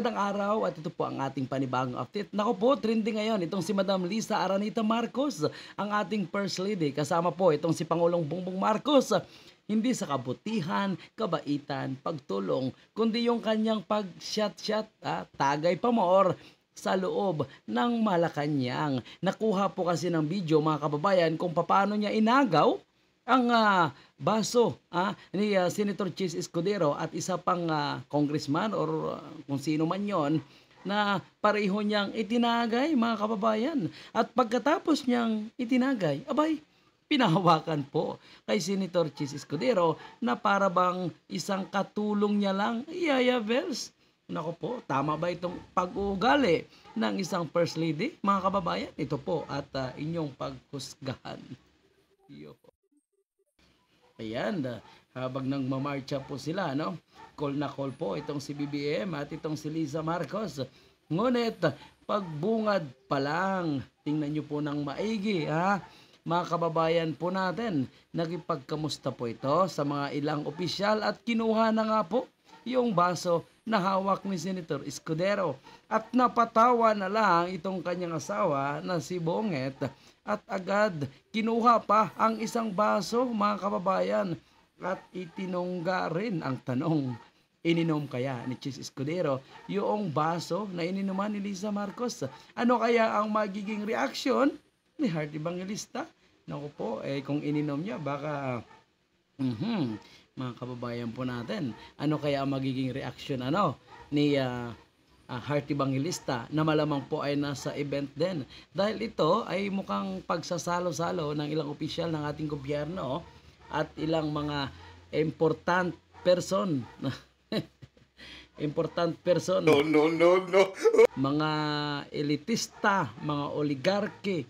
Magandang araw at ito po ang ating panibagong update. Naku po, trending ngayon itong si Madam Lisa Aranita Marcos, ang ating First Lady. Kasama po itong si Pangulong Bongbong Marcos. Hindi sa kabutihan, kabaitan, pagtulong, kundi yung kanyang pag-shot-shot, tagay pa more sa loob ng Malacanang. Nakuha po kasi ng video mga kababayan kung paano niya inagaw ang baso ni Senator Chis Escudero at isa pang congressman or kung sino man yon na pareho niyang itinagay mga kababayan. At pagkatapos niyang itinagay, abay, pinahawakan po kay Senator Chis Escudero na para bang isang katulong niya lang, Yaya Bells. Nako po, tama ba itong pag-uugali ng isang First Lady? Mga kababayan, ito po at inyong paghusgahan. Iyo po. Ayan, habang nagmamarcha po sila, no? Call na call po itong si BBM at itong si Liza Marcos. Ngunit, pagbungad pa lang, tingnan nyo po ng maigi, mga kababayan po natin, nagipagkamusta po ito sa mga ilang opisyal at kinuha na nga po yung baso na hawak ni Senator Escudero. At napatawa na lang itong kanyang asawa na si Bonget at agad kinuha pa ang isang baso mga kababayan at itinungga rin ang tanong, ininom kaya ni Chis Escudero yung baso na ininuman ni Liza Marcos? Ano kaya ang magiging reaksyon ni Heart Evangelista? Naku po, kung ininom niya baka mga kababayan po natin, ano kaya ang magiging reaksyon ni Heart Evangelista na malamang po ay nasa event din. Dahil ito ay mukhang pagsasalo-salo ng ilang opisyal ng ating gobyerno at ilang mga important person. Important person. No, no, no, no. Mga elitista, mga oligarki,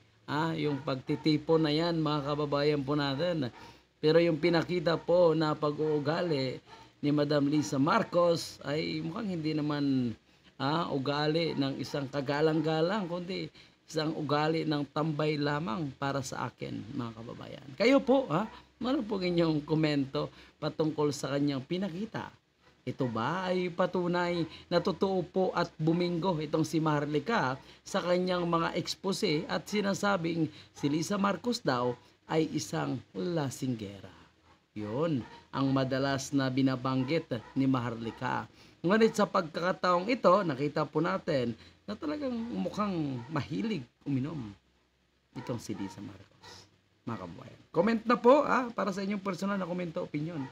yung pagtitipon na yan mga kababayan po natin. Pero yung pinakita po na pag-uugali ni Madam Lisa Marcos ay mukhang hindi naman ugali ng isang kagalang-galang, kundi isang ugali ng tambay lamang para sa akin, mga kababayan. Kayo po, ano po inyong komento patungkol sa kanyang pinakita? Ito ba ay patunay na totoo po at buminggo itong si Maharlika sa kanyang mga expose at sinasabing si Lisa Marcos daw ay isang lasinggera? Yun ang madalas na binabanggit ni Maharlika. Ngunit sa pagkakataong ito, nakita po natin na talagang mukhang mahilig uminom itong si Lisa Marcos. Mga kababayan, comment na po para sa inyong personal na komento, opinion.